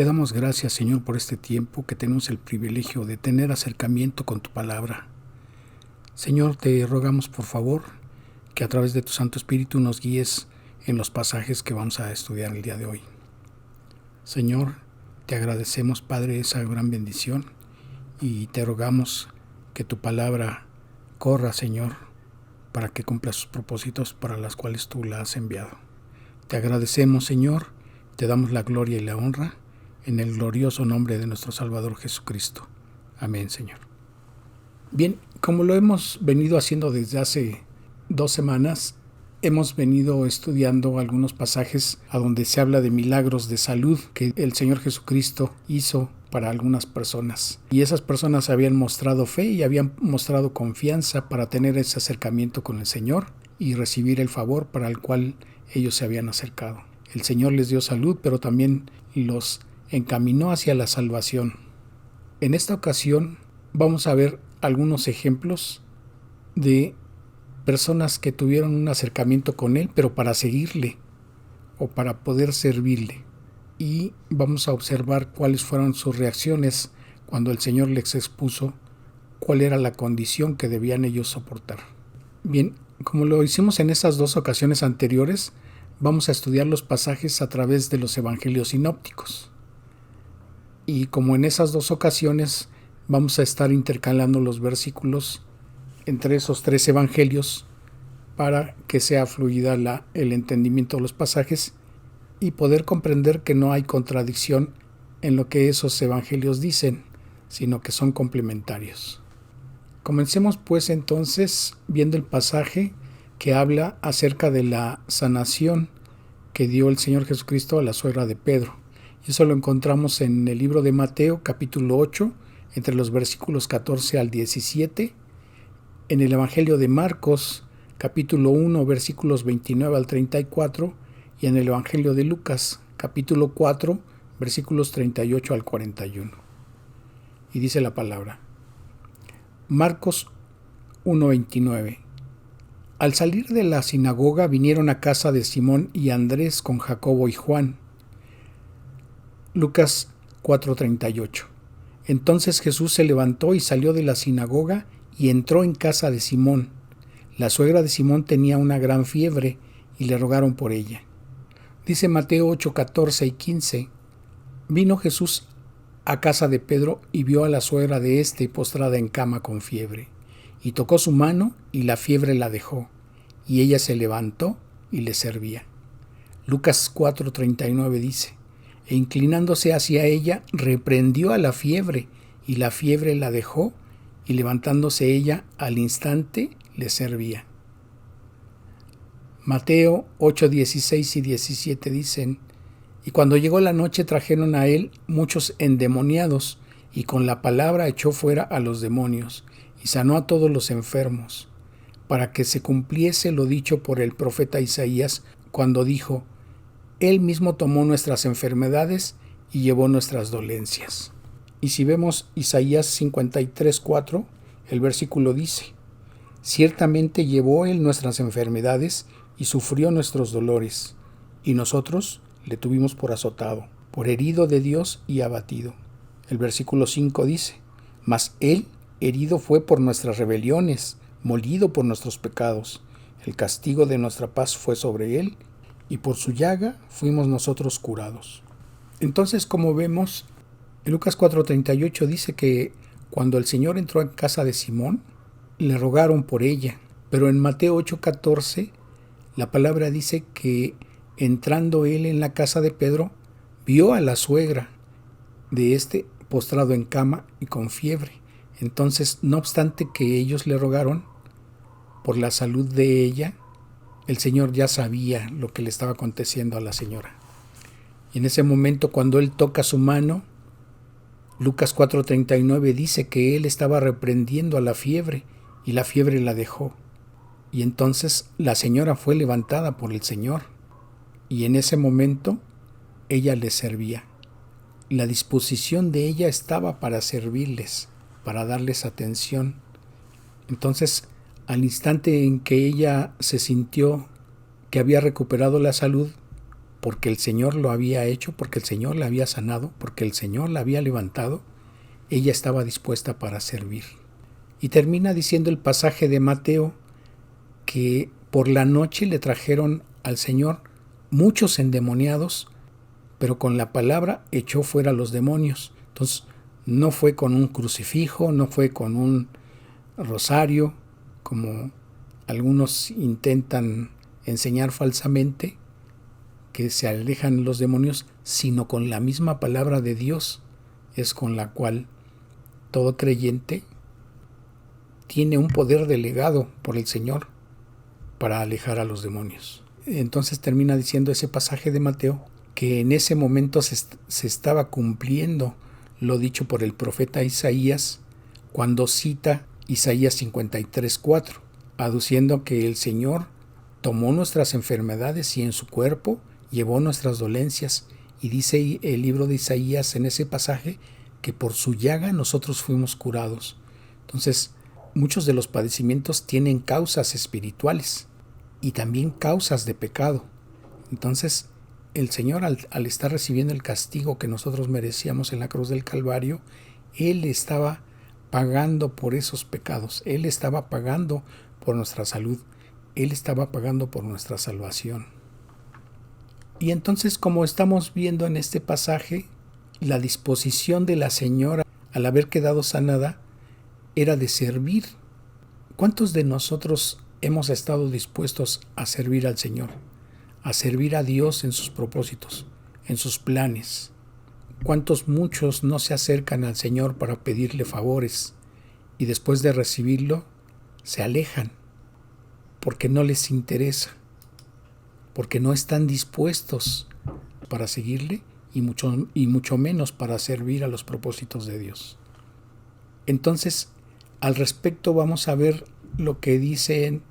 Te damos gracias, Señor, por este tiempo que tenemos el privilegio de tener acercamiento con tu palabra. Señor, te rogamos por favor que a través de tu Santo Espíritu nos guíes en los pasajes que vamos a estudiar el día de hoy. Señor, te agradecemos, Padre, esa gran bendición y te rogamos que tu palabra corra, Señor, para que cumpla sus propósitos para los cuales tú la has enviado. Te agradecemos, Señor, te damos la gloria y la honra en el glorioso nombre de nuestro Salvador Jesucristo. Amén, Señor. Bien, como lo hemos venido haciendo desde hace 2 semanas, hemos venido estudiando algunos pasajes a donde se habla de milagros de salud que el Señor Jesucristo hizo para algunas personas. Y esas personas habían mostrado fe y habían mostrado confianza para tener ese acercamiento con el Señor y recibir el favor para el cual ellos se habían acercado. El Señor les dio salud, pero también los encaminó hacia la salvación. En esta ocasión vamos a ver algunos ejemplos de personas que tuvieron un acercamiento con Él, pero para seguirle o para poder servirle. Y vamos a observar cuáles fueron sus reacciones cuando el Señor les expuso cuál era la condición que debían ellos soportar. Bien, como lo hicimos en esas 2 ocasiones anteriores, vamos a estudiar los pasajes a través de los evangelios sinópticos. Y como en esas 2 ocasiones vamos a estar intercalando los versículos entre esos 3 evangelios para que sea fluida el entendimiento de los pasajes y poder comprender que no hay contradicción en lo que esos evangelios dicen, sino que son complementarios. Comencemos pues entonces viendo el pasaje que habla acerca de la sanación que dio el Señor Jesucristo a la suegra de Pedro. Y eso lo encontramos en el libro de Mateo, capítulo 8, entre los versículos 14 al 17, en el Evangelio de Marcos, capítulo 1, versículos 29 al 34, y en el Evangelio de Lucas, capítulo 4, versículos 38 al 41. Y dice la palabra. Marcos 1:29. Al salir de la sinagoga vinieron a casa de Simón y Andrés con Jacobo y Juan. Lucas 4:38. Entonces Jesús se levantó y salió de la sinagoga y entró en casa de Simón. La suegra de Simón tenía una gran fiebre y le rogaron por ella. Dice Mateo 8:14 y 15. Vino Jesús a casa de Pedro y vio a la suegra de éste postrada en cama con fiebre. Y tocó su mano y la fiebre la dejó, y ella se levantó y le servía. Lucas 4:39 dice. E inclinándose hacia ella, reprendió a la fiebre, y la fiebre la dejó, y levantándose ella, al instante le servía. Mateo 8:16 y 17 dicen, y cuando llegó la noche trajeron a él muchos endemoniados, y con la palabra echó fuera a los demonios, y sanó a todos los enfermos, para que se cumpliese lo dicho por el profeta Isaías, cuando dijo, Él mismo tomó nuestras enfermedades y llevó nuestras dolencias. Y si vemos Isaías 53:4, el versículo dice, ciertamente llevó Él nuestras enfermedades y sufrió nuestros dolores, y nosotros le tuvimos por azotado, por herido de Dios y abatido. El versículo 5 dice, mas Él herido fue por nuestras rebeliones, molido por nuestros pecados. El castigo de nuestra paz fue sobre Él, y por su llaga fuimos nosotros curados. Entonces, como vemos, en Lucas 4:38 dice que cuando el Señor entró en casa de Simón, le rogaron por ella. Pero en Mateo 8:14, la palabra dice que entrando él en la casa de Pedro, vio a la suegra de este postrado en cama y con fiebre. Entonces, no obstante que ellos le rogaron por la salud de ella, el Señor ya sabía lo que le estaba aconteciendo a la señora. Y en ese momento, cuando él toca su mano, Lucas 4:39 dice que él estaba reprendiendo a la fiebre y la fiebre la dejó. Y entonces la señora fue levantada por el Señor. Y en ese momento ella les servía. La disposición de ella estaba para servirles, para darles atención. Entonces, al instante en que ella se sintió que había recuperado la salud, porque el Señor lo había hecho, porque el Señor la había sanado, porque el Señor la había levantado, ella estaba dispuesta para servir. Y termina diciendo el pasaje de Mateo que por la noche le trajeron al Señor muchos endemoniados, pero con la palabra echó fuera los demonios. Entonces, no fue con un crucifijo, no fue con un rosario, como algunos intentan enseñar falsamente, que se alejan los demonios, sino con la misma palabra de Dios, es con la cual todo creyente tiene un poder delegado por el Señor para alejar a los demonios. Entonces termina diciendo ese pasaje de Mateo que en ese momento se estaba cumpliendo lo dicho por el profeta Isaías cuando cita Isaías 53:4, aduciendo que el Señor tomó nuestras enfermedades y en su cuerpo llevó nuestras dolencias. Y dice el libro de Isaías en ese pasaje que por su llaga nosotros fuimos curados. Entonces, muchos de los padecimientos tienen causas espirituales y también causas de pecado. Entonces, el Señor, al estar recibiendo el castigo que nosotros merecíamos en la cruz del Calvario, Él estaba pagando por esos pecados. Él estaba pagando por nuestra salud. Él estaba pagando por nuestra salvación. Y entonces, como estamos viendo en este pasaje, la disposición de la señora al haber quedado sanada era de servir. ¿Cuántos de nosotros hemos estado dispuestos a servir al Señor, a servir a Dios en sus propósitos, en sus planes? Muchos no se acercan al Señor para pedirle favores y después de recibirlo se alejan porque no les interesa, porque no están dispuestos para seguirle y mucho menos para servir a los propósitos de Dios? Entonces, al respecto vamos a ver lo que dicen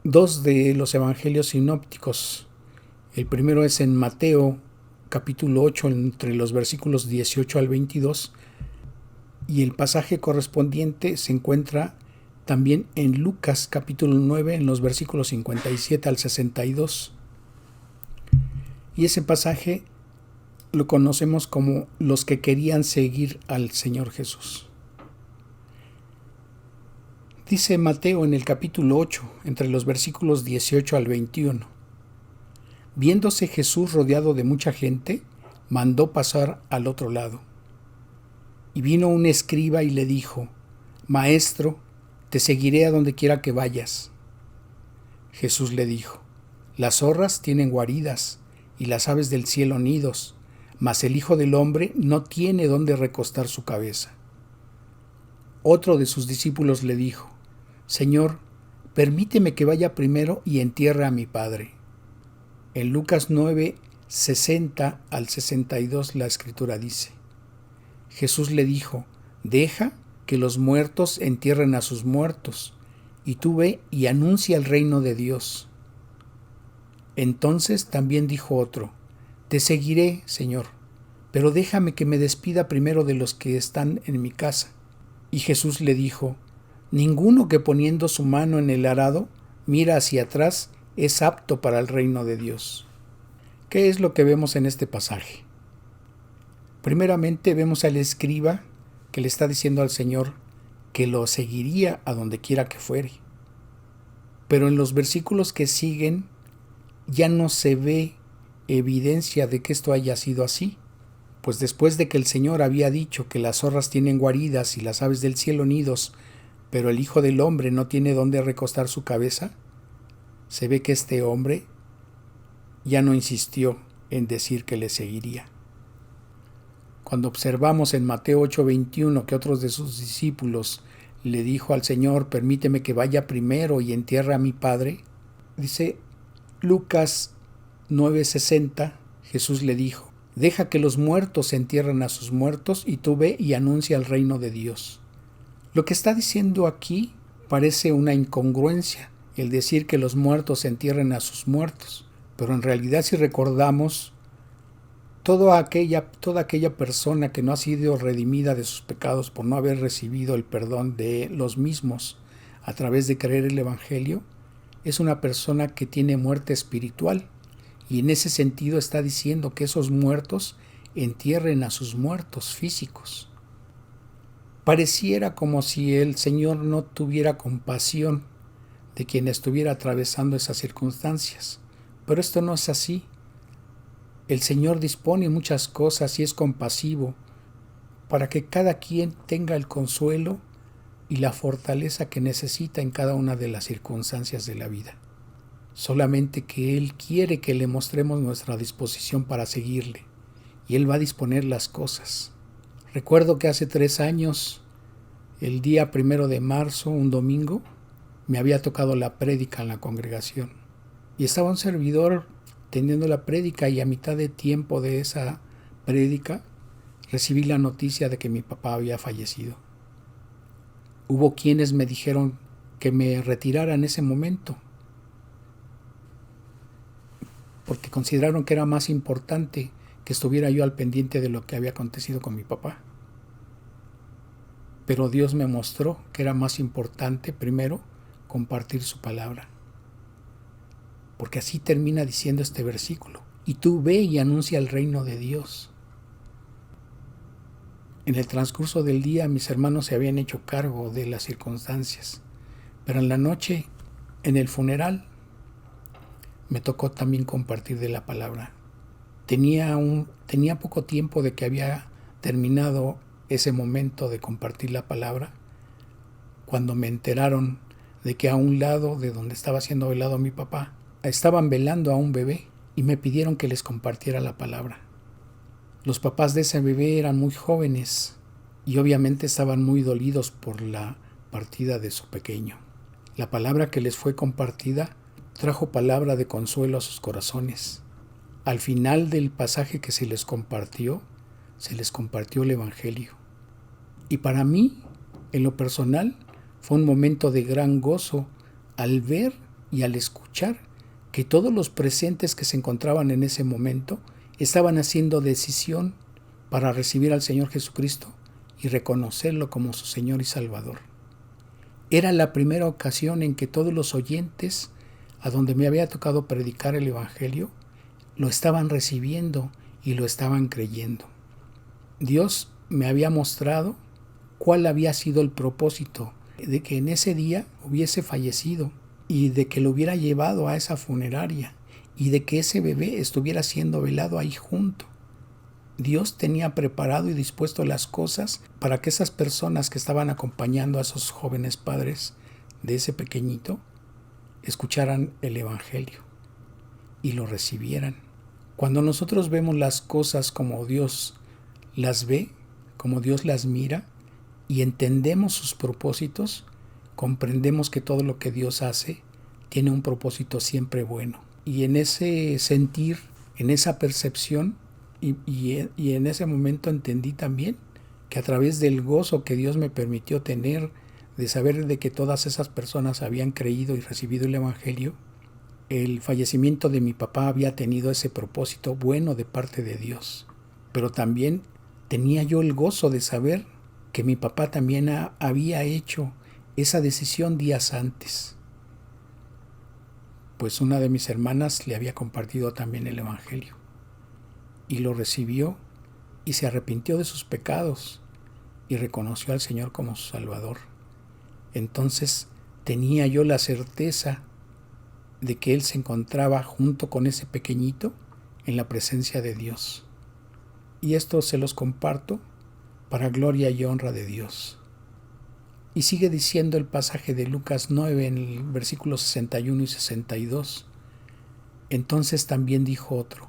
dos de los evangelios sinópticos. El primero es en Mateo capítulo 8, entre los versículos 18 al 22, y el pasaje correspondiente se encuentra también en Lucas capítulo 9, en los versículos 57 al 62. Y ese pasaje lo conocemos como los que querían seguir al Señor Jesús. Dice Mateo en el capítulo 8, entre los versículos 18 al 21. Viéndose Jesús rodeado de mucha gente, mandó pasar al otro lado. Y vino un escriba y le dijo: Maestro, te seguiré a donde quiera que vayas. Jesús le dijo: Las zorras tienen guaridas y las aves del cielo nidos, mas el Hijo del Hombre no tiene dónde recostar su cabeza. Otro de sus discípulos le dijo: Señor, permíteme que vaya primero y entierre a mi padre. En Lucas 9, 60 al 62 la Escritura dice: Jesús le dijo: Deja que los muertos entierren a sus muertos, y tú ve y anuncia el reino de Dios. Entonces también dijo otro: Te seguiré, Señor, pero déjame que me despida primero de los que están en mi casa. Y Jesús le dijo: Ninguno que poniendo su mano en el arado mira hacia atrás es apto para el reino de Dios. ¿Qué es lo que vemos en este pasaje? Primeramente vemos al escriba que le está diciendo al Señor que lo seguiría a donde quiera que fuere. Pero en los versículos que siguen ya no se ve evidencia de que esto haya sido así, pues después de que el Señor había dicho que las zorras tienen guaridas y las aves del cielo nidos, pero el Hijo del Hombre no tiene dónde recostar su cabeza, se ve que este hombre ya no insistió en decir que le seguiría. Cuando observamos en Mateo 8:21 que otros de sus discípulos le dijo al Señor: Permíteme que vaya primero y entierre a mi padre, dice Lucas 9:60, Jesús le dijo: Deja que los muertos entierren a sus muertos y tú ve y anuncia el reino de Dios. Lo que está diciendo aquí parece una incongruencia, el decir que los muertos entierren a sus muertos, pero en realidad, si recordamos, toda aquella persona que no ha sido redimida de sus pecados por no haber recibido el perdón de los mismos a través de creer el Evangelio, es una persona que tiene muerte espiritual, Y en ese sentido está diciendo que esos muertos entierren a sus muertos físicos. Pareciera como si el Señor no tuviera compasión de quien estuviera atravesando esas circunstancias, pero esto no es así. El Señor dispone muchas cosas y es compasivo para que cada quien tenga el consuelo y la fortaleza que necesita en cada una de las circunstancias de la vida. Solamente que Él quiere que le mostremos nuestra disposición para seguirle, y Él va a disponer las cosas. Recuerdo que hace 3 años, el día 1 de marzo, un domingo, me había tocado la prédica en la congregación, y estaba un servidor teniendo la prédica, y a mitad de tiempo de esa prédica recibí la noticia de que mi papá había fallecido. Hubo quienes me dijeron que me retirara en ese momento, porque consideraron que era más importante que estuviera yo al pendiente de lo que había acontecido con mi papá. Pero Dios me mostró que era más importante, primero, compartir su palabra. Porque así termina diciendo este versículo: y tú ve y anuncia el reino de Dios. En el transcurso del día mis hermanos se habían hecho cargo de las circunstancias, pero en la noche, en el funeral, me tocó también compartir de la palabra. Tenía poco tiempo de que había terminado ese momento de compartir la palabra, cuando me enteraron de que a un lado de donde estaba siendo velado mi papá, estaban velando a un bebé y me pidieron que les compartiera la palabra. Los papás de ese bebé eran muy jóvenes y obviamente estaban muy dolidos por la partida de su pequeño. La palabra que les fue compartida trajo palabra de consuelo a sus corazones. Al final del pasaje que se les compartió el Evangelio. Y para mí, en lo personal, fue un momento de gran gozo al ver y al escuchar que todos los presentes que se encontraban en ese momento estaban haciendo decisión para recibir al Señor Jesucristo y reconocerlo como su Señor y Salvador. Era la primera ocasión en que todos los oyentes a donde me había tocado predicar el Evangelio lo estaban recibiendo y lo estaban creyendo. Dios me había mostrado cuál había sido el propósito de que en ese día hubiese fallecido y de que lo hubiera llevado a esa funeraria y de que ese bebé estuviera siendo velado ahí junto. Dios tenía preparado y dispuesto las cosas para que esas personas que estaban acompañando a esos jóvenes padres de ese pequeñito escucharan el Evangelio y lo recibieran. Cuando nosotros vemos las cosas como Dios las ve, como Dios las mira, y entendemos sus propósitos, comprendemos que todo lo que Dios hace tiene un propósito siempre bueno. Y en ese sentir, en esa percepción, y en ese momento entendí también que a través del gozo que Dios me permitió tener de saber de que todas esas personas habían creído y recibido el Evangelio, el fallecimiento de mi papá había tenido ese propósito bueno de parte de Dios. Pero también tenía yo el gozo de saber que mi papá también había hecho esa decisión días antes. Pues una de mis hermanas le había compartido también el Evangelio y lo recibió y se arrepintió de sus pecados y reconoció al Señor como su Salvador. Entonces tenía yo la certeza de que él se encontraba junto con ese pequeñito en la presencia de Dios. Y esto se los comparto para gloria y honra de Dios. Y sigue diciendo el pasaje de Lucas 9 en el versículo 61 y 62. Entonces también dijo otro: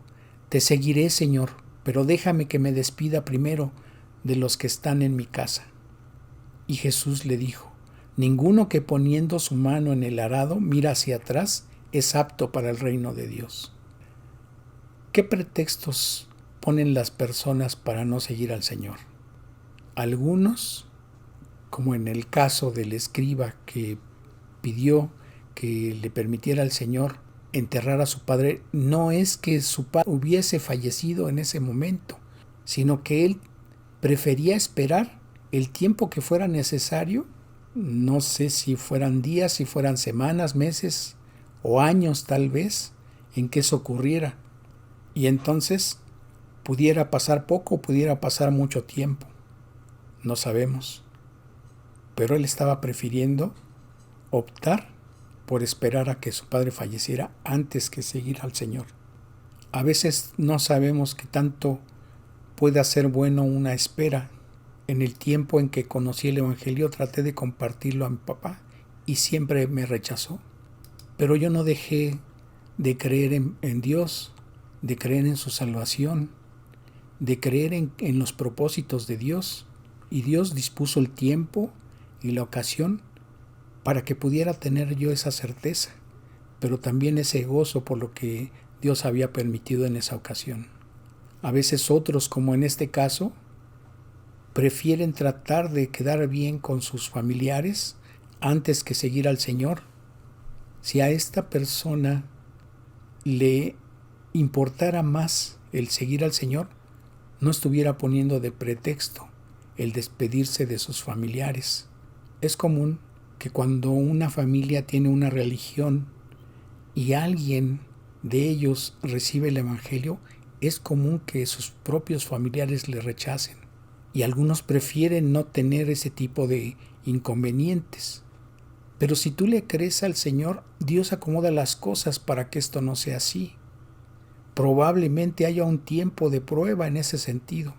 Te seguiré, Señor, pero déjame que me despida primero de los que están en mi casa. Y Jesús le dijo: Ninguno que poniendo su mano en el arado mira hacia atrás es apto para el reino de Dios. ¿Qué pretextos ponen las personas para no seguir al Señor? Algunos, como en el caso del escriba que pidió que le permitiera al Señor enterrar a su padre, no es que su padre hubiese fallecido en ese momento, sino que él prefería esperar el tiempo que fuera necesario, no sé si fueran días, si fueran semanas, meses o años tal vez, en que eso ocurriera, Y entonces pudiera pasar poco o pudiera pasar mucho tiempo. No sabemos. Pero él estaba prefiriendo optar por esperar a que su padre falleciera antes que seguir al Señor. A veces no sabemos qué tanto puede hacer bueno una espera. En el tiempo en que conocí el Evangelio traté de compartirlo a mi papá y siempre me rechazó. Pero yo no dejé de creer en Dios, de creer en su salvación, de creer en los propósitos de Dios. Y Dios dispuso el tiempo y la ocasión para que pudiera tener yo esa certeza, pero también ese gozo por lo que Dios había permitido en esa ocasión. A veces otros, como en este caso, prefieren tratar de quedar bien con sus familiares antes que seguir al Señor. Si a esta persona le importara más el seguir al Señor, no estuviera poniendo de pretexto el despedirse de sus familiares. Es común que cuando una familia tiene una religión y alguien de ellos recibe el Evangelio, es común que sus propios familiares le rechacen. Y algunos prefieren no tener ese tipo de inconvenientes. Pero si tú le crees al Señor, Dios acomoda las cosas para que esto no sea así. Probablemente haya un tiempo de prueba en ese sentido,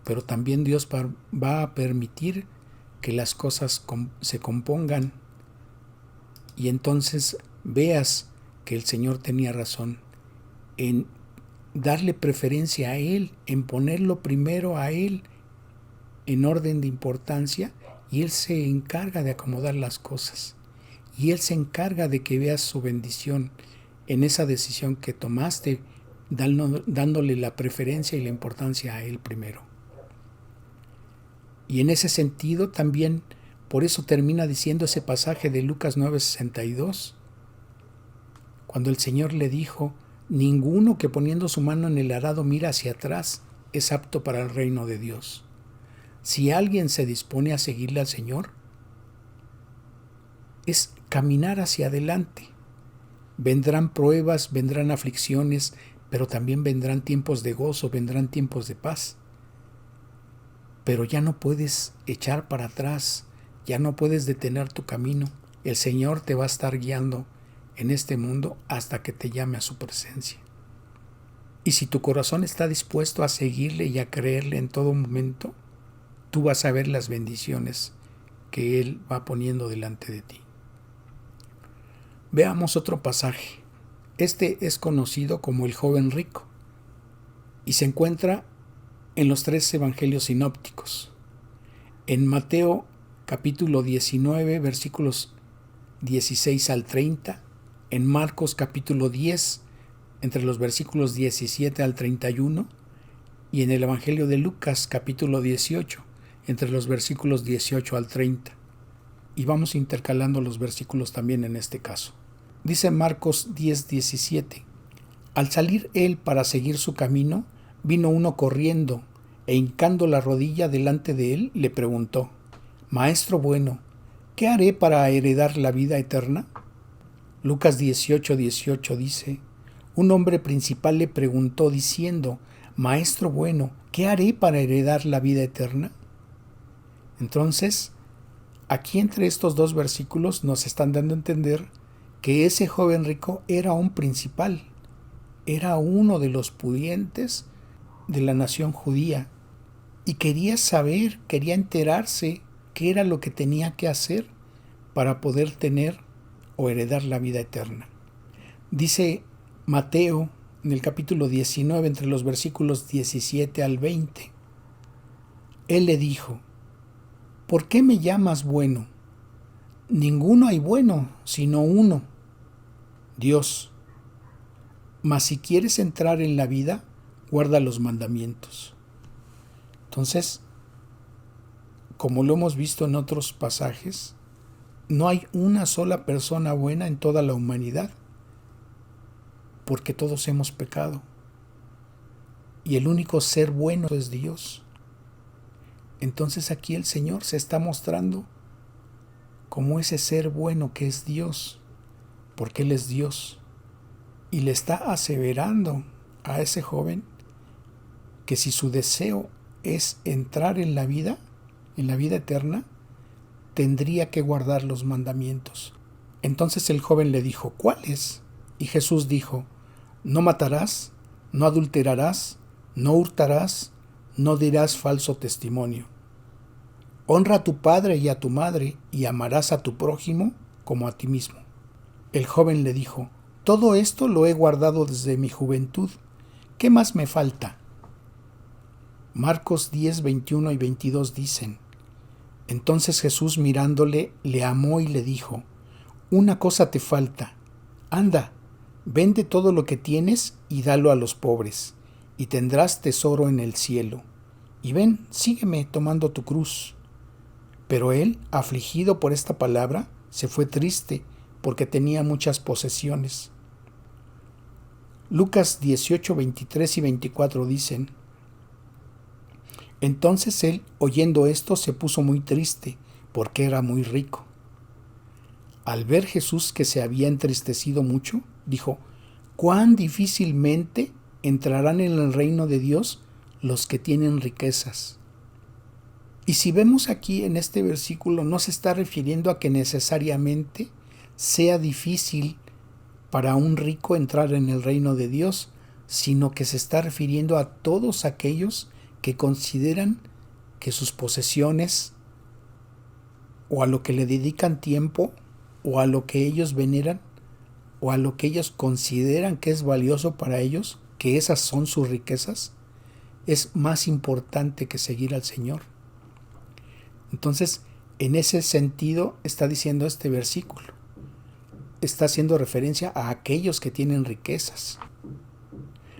pero también Dios va a permitir que las cosas se compongan y entonces veas que el Señor tenía razón en darle preferencia a Él, en ponerlo primero a Él en orden de importancia, y Él se encarga de acomodar las cosas y Él se encarga de que veas su bendición en esa decisión que tomaste, dándole la preferencia y la importancia a Él primero. Y en ese sentido también, por eso termina diciendo ese pasaje de Lucas 9:62, cuando el Señor le dijo: ninguno que poniendo su mano en el arado mira hacia atrás es apto para el reino de Dios. Si alguien se dispone a seguirle al Señor, es caminar hacia adelante. Vendrán pruebas, vendrán aflicciones, pero también vendrán tiempos de gozo, vendrán tiempos de paz. Pero ya no puedes echar para atrás, ya no puedes detener tu camino. El Señor te va a estar guiando en este mundo hasta que te llame a su presencia. Y si tu corazón está dispuesto a seguirle y a creerle en todo momento, tú vas a ver las bendiciones que Él va poniendo delante de ti. Veamos otro pasaje. Este es conocido como el joven rico y se encuentra en los 3 evangelios sinópticos. En Mateo capítulo 19, versículos 16 al 30, en Marcos capítulo 10, entre los versículos 17 al 31, y en el Evangelio de Lucas capítulo 18, entre los versículos 18 al 30. Y vamos intercalando los versículos también en este caso. Dice Marcos 10:17: al salir él para seguir su camino, vino uno corriendo e hincando la rodilla delante de él, le preguntó: Maestro bueno, ¿qué haré para heredar la vida eterna? Lucas 18:18 dice: un hombre principal le preguntó diciendo: Maestro bueno, ¿qué haré para heredar la vida eterna? Entonces, aquí entre estos 2 versículos nos están dando a entender que ese joven rico era un principal, era uno de los pudientes de la nación judía y quería saber, quería enterarse qué era lo que tenía que hacer para poder tener o heredar la vida eterna. Dice Mateo en el capítulo 19, entre los versículos 17 al 20. Él le dijo: ¿por qué me llamas bueno? Ninguno hay bueno, sino uno, Dios. Mas si quieres entrar en la vida, guarda los mandamientos. Entonces, como lo hemos visto en otros pasajes, no hay una sola persona buena en toda la humanidad, porque todos hemos pecado. Y el único ser bueno es Dios. Entonces aquí el Señor se está mostrando como ese ser bueno que es Dios, porque Él es Dios. Y le está aseverando a ese joven que si su deseo es entrar en la vida eterna, tendría que guardar los mandamientos. Entonces el joven le dijo, ¿cuáles? Y Jesús dijo, no matarás, no adulterarás, no hurtarás, no dirás falso testimonio. Honra a tu padre y a tu madre, y amarás a tu prójimo como a ti mismo. El joven le dijo, todo esto lo he guardado desde mi juventud. ¿Qué más me falta? Marcos 10, 21 y 22 dicen, entonces Jesús mirándole, le amó y le dijo, una cosa te falta. Anda, vende todo lo que tienes y dalo a los pobres, y tendrás tesoro en el cielo. Y ven, sígueme tomando tu cruz. Pero él, afligido por esta palabra, se fue triste, porque tenía muchas posesiones. Lucas 18, 23 y 24 dicen, entonces él, oyendo esto, se puso muy triste, porque era muy rico. Al ver Jesús que se había entristecido mucho, dijo, cuán difícilmente entrarán en el reino de Dios los que tienen riquezas. Y si vemos aquí en este versículo, no se está refiriendo a que necesariamente sea difícil para un rico entrar en el reino de Dios, sino que se está refiriendo a todos aquellos que consideran que sus posesiones o a lo que le dedican tiempo o a lo que ellos veneran o a lo que ellos consideran que es valioso para ellos, que esas son sus riquezas, es más importante que seguir al Señor. Entonces, en ese sentido está diciendo este versículo. Está haciendo referencia a aquellos que tienen riquezas.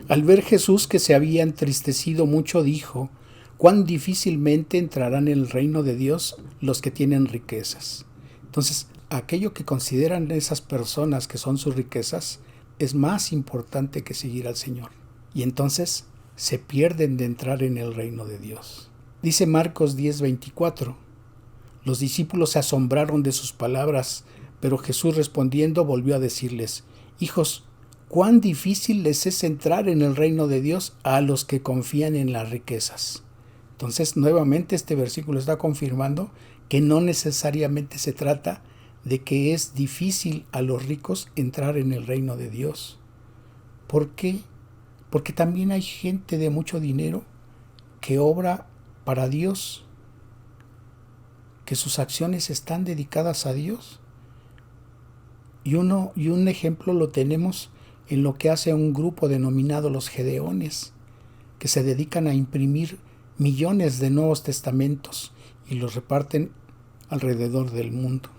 Al ver Jesús que se había entristecido mucho, dijo, cuán difícilmente entrarán en el reino de Dios los que tienen riquezas. Entonces, aquello que consideran esas personas que son sus riquezas es más importante que seguir al Señor. Y entonces se pierden de entrar en el reino de Dios. Dice Marcos 10:24, los discípulos se asombraron de sus palabras, pero Jesús respondiendo volvió a decirles, hijos, cuán difícil les es entrar en el reino de Dios a los que confían en las riquezas. Entonces, nuevamente este versículo está confirmando que no necesariamente se trata de que es difícil a los ricos entrar en el reino de Dios. ¿Por qué? Porque también hay gente de mucho dinero que obra para Dios, que sus acciones están dedicadas a Dios. Y un ejemplo lo tenemos en lo que hace un grupo denominado los Gedeones, que se dedican a imprimir millones de Nuevos Testamentos y los reparten alrededor del mundo.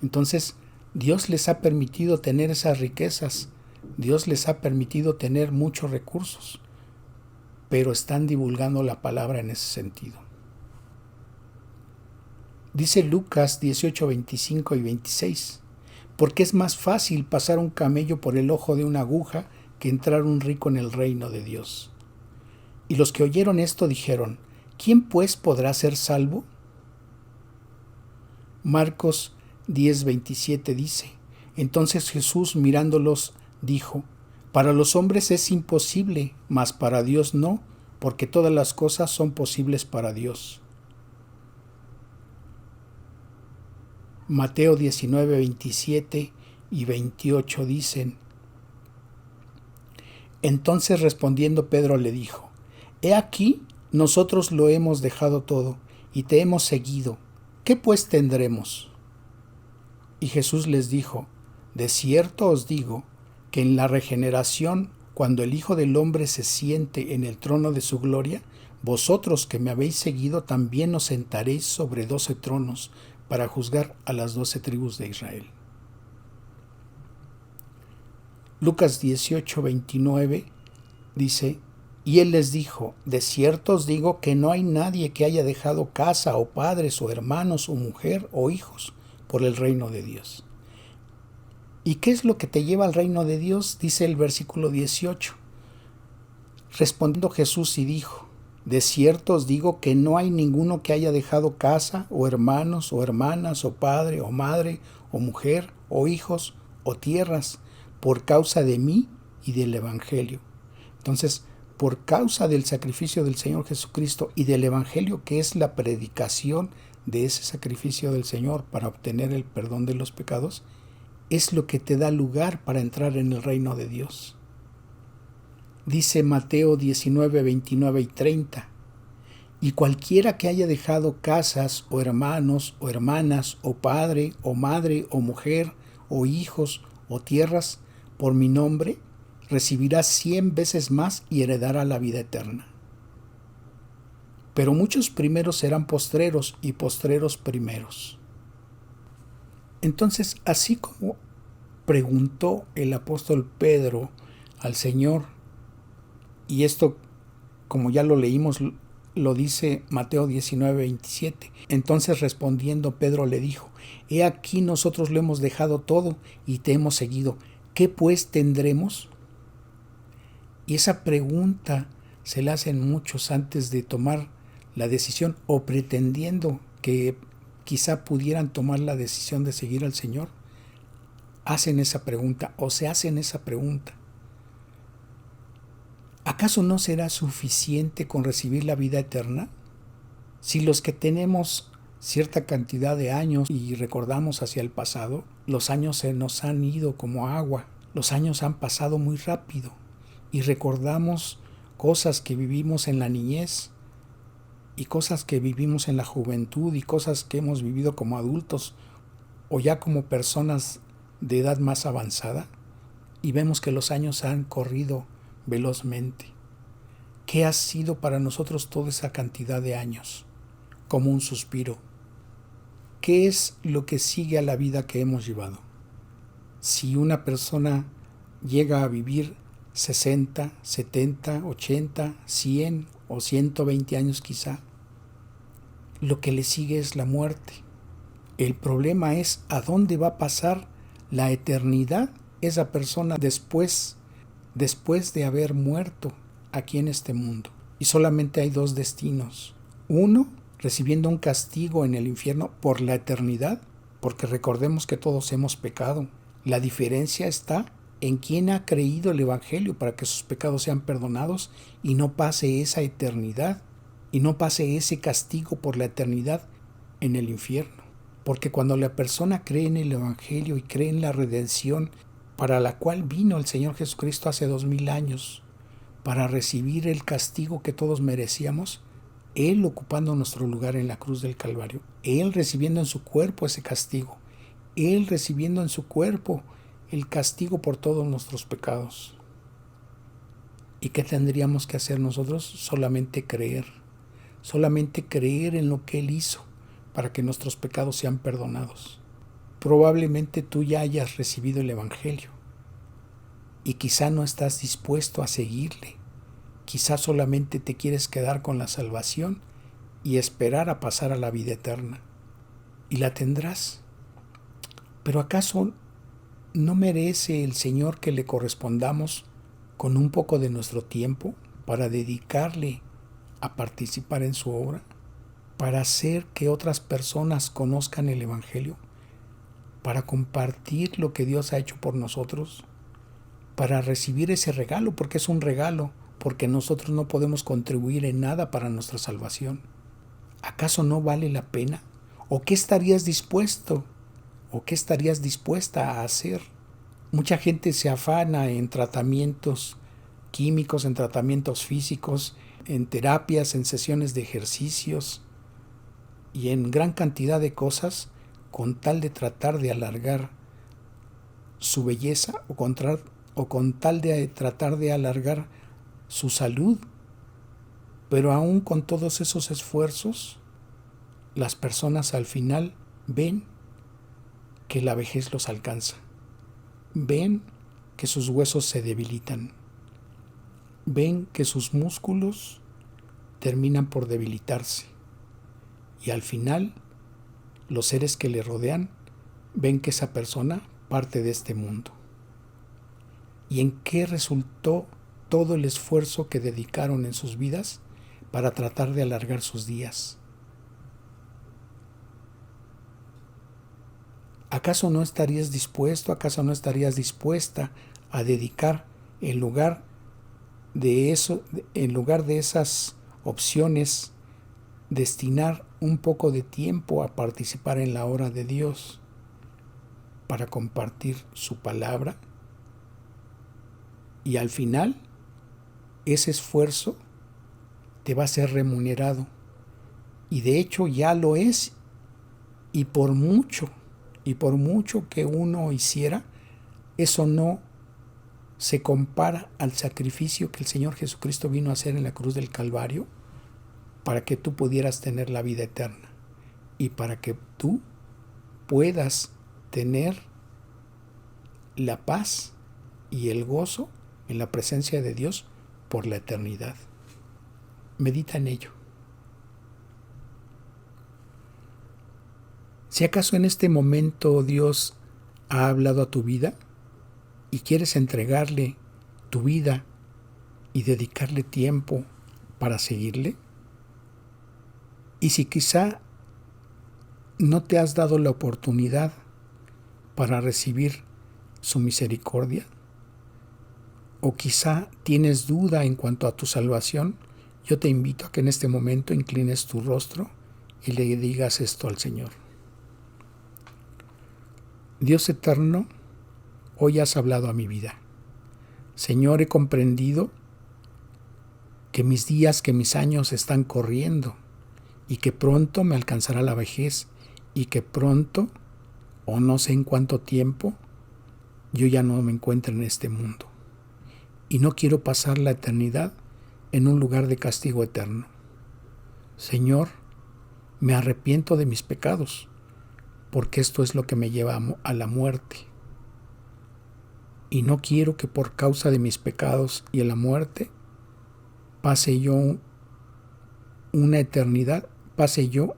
Entonces, Dios les ha permitido tener esas riquezas, Dios les ha permitido tener muchos recursos, pero están divulgando la palabra en ese sentido. Dice Lucas 18, 25 y 26, porque es más fácil pasar un camello por el ojo de una aguja que entrar un rico en el reino de Dios. Y los que oyeron esto dijeron, ¿quién pues podrá ser salvo? Marcos 10, 27 dice, entonces Jesús mirándolos dijo, para los hombres es imposible, mas para Dios no, porque todas las cosas son posibles para Dios. Mateo 19, 27 y 28 dicen, entonces respondiendo Pedro le dijo, he aquí, nosotros lo hemos dejado todo y te hemos seguido, ¿qué pues tendremos? Y Jesús les dijo, de cierto os digo, que en la regeneración, cuando el Hijo del Hombre se siente en el trono de su gloria, vosotros que me habéis seguido también os sentaréis sobre 12 tronos para juzgar a las 12 tribus de Israel. Lucas 18, 29 dice, y él les dijo, de cierto os digo que no hay nadie que haya dejado casa o padres o hermanos o mujer o hijos por el reino de Dios. ¿Y qué es lo que te lleva al reino de Dios? Dice el versículo 18. Respondiendo Jesús y dijo, de cierto os digo que no hay ninguno que haya dejado casa o hermanos o hermanas o padre o madre o mujer o hijos o tierras por causa de mí y del Evangelio. Entonces, por causa del sacrificio del Señor Jesucristo y del Evangelio, que es la predicación de ese sacrificio del Señor para obtener el perdón de los pecados, es lo que te da lugar para entrar en el reino de Dios. Dice Mateo 19, 29 y 30, y cualquiera que haya dejado casas o hermanos o hermanas o padre o madre o mujer o hijos o tierras por mi nombre, recibirá 100 veces más y heredará la vida eterna. Pero muchos primeros serán postreros y postreros primeros. Entonces, así como preguntó el apóstol Pedro al Señor, y esto, como ya lo leímos, lo dice Mateo 19, 27. Entonces respondiendo Pedro le dijo, he aquí nosotros lo hemos dejado todo y te hemos seguido. ¿Qué pues tendremos? Y esa pregunta se la hacen muchos antes de tomar la decisión o pretendiendo que quizá pudieran tomar la decisión de seguir al Señor. Hacen esa pregunta o se hacen esa pregunta. ¿Acaso no será suficiente con recibir la vida eterna? Si los que tenemos cierta cantidad de años y recordamos hacia el pasado, los años se nos han ido como agua, los años han pasado muy rápido y recordamos cosas que vivimos en la niñez y cosas que vivimos en la juventud y cosas que hemos vivido como adultos o ya como personas de edad más avanzada y vemos que los años han corrido velozmente. ¿Qué ha sido para nosotros toda esa cantidad de años? Como un suspiro. ¿Qué es lo que sigue a la vida que hemos llevado? Si una persona llega a vivir 60, 70, 80, 100 o 120 años quizá, lo que le sigue es la muerte. El problema es a dónde va a pasar la eternidad esa persona después de haber muerto aquí en este mundo. Y solamente hay dos destinos. Uno, recibiendo un castigo en el infierno por la eternidad, porque recordemos que todos hemos pecado. La diferencia está en quién ha creído el Evangelio para que sus pecados sean perdonados y no pase esa eternidad, y no pase ese castigo por la eternidad en el infierno. Porque cuando la persona cree en el Evangelio y cree en la redención para la cual vino el Señor Jesucristo hace 2000 años, para recibir el castigo que todos merecíamos, Él ocupando nuestro lugar en la cruz del Calvario, Él recibiendo en su cuerpo ese castigo, Él recibiendo en su cuerpo el castigo por todos nuestros pecados. ¿Y qué tendríamos que hacer nosotros? Solamente creer en lo que Él hizo para que nuestros pecados sean perdonados. Probablemente tú ya hayas recibido el Evangelio y quizá no estás dispuesto a seguirle. Quizá solamente te quieres quedar con la salvación y esperar a pasar a la vida eterna. Y la tendrás. Pero ¿acaso no merece el Señor que le correspondamos con un poco de nuestro tiempo para dedicarle a participar en su obra? Para hacer que otras personas conozcan el Evangelio, para compartir lo que Dios ha hecho por nosotros, para recibir ese regalo, porque es un regalo, porque nosotros no podemos contribuir en nada para nuestra salvación. ¿Acaso no vale la pena? ¿O qué estarías dispuesto? ¿O qué estarías dispuesta a hacer? Mucha gente se afana en tratamientos químicos, en tratamientos físicos, en terapias, en sesiones de ejercicios y en gran cantidad de cosas con tal de tratar de alargar su belleza o con tal de tratar de alargar su salud. Pero aún con todos esos esfuerzos, las personas al final ven que la vejez los alcanza. Ven que sus huesos se debilitan. Ven que sus músculos terminan por debilitarse. Y al final, los seres que le rodean ven que esa persona parte de este mundo. ¿Y en qué resultó todo el esfuerzo que dedicaron en sus vidas para tratar de alargar sus días? ¿Acaso no estarías dispuesto, acaso no estarías dispuesta a dedicar en lugar de eso, en lugar de esas opciones, destinar un poco de tiempo a participar en la obra de Dios para compartir su palabra? Y al final, ese esfuerzo te va a ser remunerado. Y de hecho ya lo es. Y por mucho que uno hiciera, eso no se compara al sacrificio que el Señor Jesucristo vino a hacer en la cruz del Calvario para que tú pudieras tener la vida eterna y para que tú puedas tener la paz y el gozo en la presencia de Dios por la eternidad. Medita en ello. Si acaso en este momento Dios ha hablado a tu vida y quieres entregarle tu vida y dedicarle tiempo para seguirle, y si quizá no te has dado la oportunidad para recibir su misericordia, o quizá tienes duda en cuanto a tu salvación, yo te invito a que en este momento inclines tu rostro y le digas esto al Señor. Dios eterno, hoy has hablado a mi vida. Señor, he comprendido que mis días, que mis años están corriendo y que pronto me alcanzará la vejez y que pronto, o no sé en cuánto tiempo, yo ya no me encuentro en este mundo. Y no quiero pasar la eternidad en un lugar de castigo eterno. Señor, me arrepiento de mis pecados, porque esto es lo que me lleva a la muerte. Y no quiero que por causa de mis pecados y a la muerte pase yo una eternidad, pase yo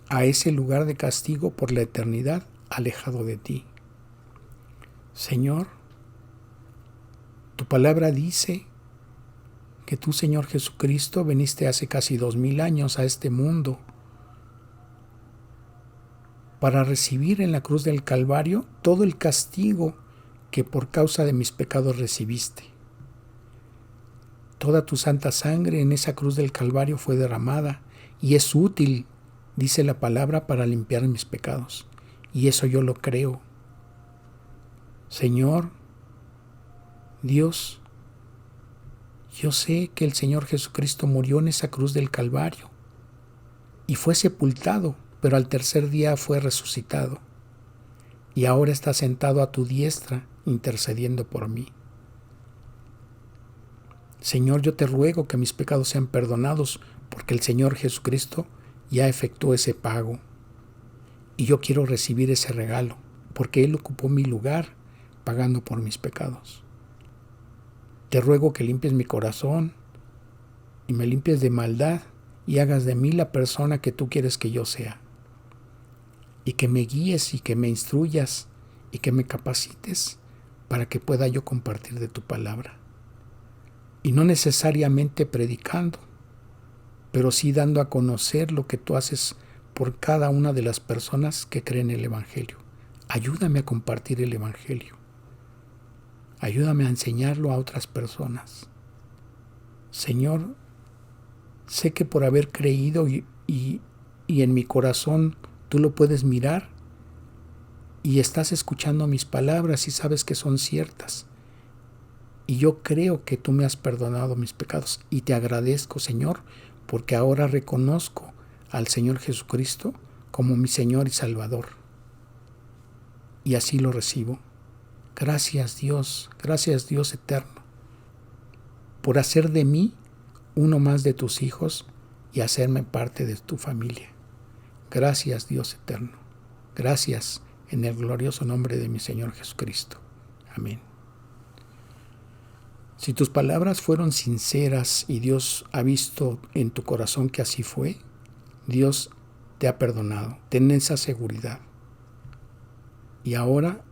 a ese lugar de castigo por la eternidad alejado de ti. Señor, tu palabra dice que tú, Señor Jesucristo, viniste hace casi 2000 años a este mundo para recibir en la cruz del Calvario todo el castigo que por causa de mis pecados recibiste. Toda tu santa sangre en esa cruz del Calvario fue derramada y es útil, dice la palabra, para limpiar mis pecados. Y eso yo lo creo. Señor, Dios, yo sé que el Señor Jesucristo murió en esa cruz del Calvario y fue sepultado, pero al tercer día fue resucitado y ahora está sentado a tu diestra intercediendo por mí. Señor, yo te ruego que mis pecados sean perdonados porque el Señor Jesucristo ya efectuó ese pago y yo quiero recibir ese regalo porque Él ocupó mi lugar pagando por mis pecados. Te ruego que limpies mi corazón y me limpies de maldad y hagas de mí la persona que tú quieres que yo sea. Y que me guíes y que me instruyas y que me capacites para que pueda yo compartir de tu palabra. Y no necesariamente predicando, pero sí dando a conocer lo que tú haces por cada una de las personas que creen el Evangelio. Ayúdame a compartir el Evangelio. Ayúdame a enseñarlo a otras personas. Señor, sé que por haber creído y en mi corazón tú lo puedes mirar y estás escuchando mis palabras y sabes que son ciertas. Y yo creo que tú me has perdonado mis pecados y te agradezco, Señor, porque ahora reconozco al Señor Jesucristo como mi Señor y Salvador. Y así lo recibo. Gracias Dios eterno, por hacer de mí uno más de tus hijos y hacerme parte de tu familia. Gracias Dios eterno. Gracias en el glorioso nombre de mi Señor Jesucristo. Amén. Si tus palabras fueron sinceras y Dios ha visto en tu corazón que así fue, Dios te ha perdonado. Ten esa seguridad. Y ahora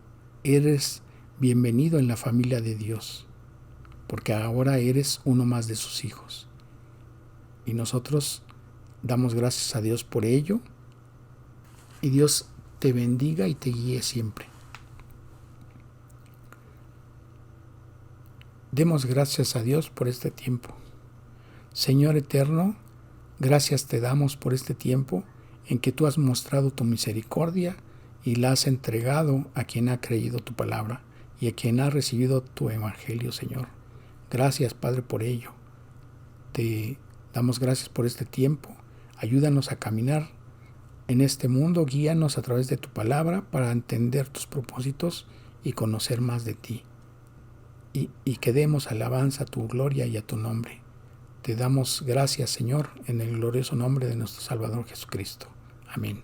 eres bienvenido en la familia de Dios, porque ahora eres uno más de sus hijos. Y nosotros damos gracias a Dios por ello. Y Dios te bendiga y te guíe siempre. Demos gracias a Dios por este tiempo. Señor eterno, gracias te damos por este tiempo en que tú has mostrado tu misericordia y la has entregado a quien ha creído tu palabra y a quien ha recibido tu evangelio, Señor. Gracias, Padre, por ello. Te damos gracias por este tiempo. Ayúdanos a caminar en este mundo, guíanos a través de tu palabra para entender tus propósitos y conocer más de ti. Y que demos alabanza a tu gloria y a tu nombre. Te damos gracias, Señor, en el glorioso nombre de nuestro Salvador Jesucristo. Amén.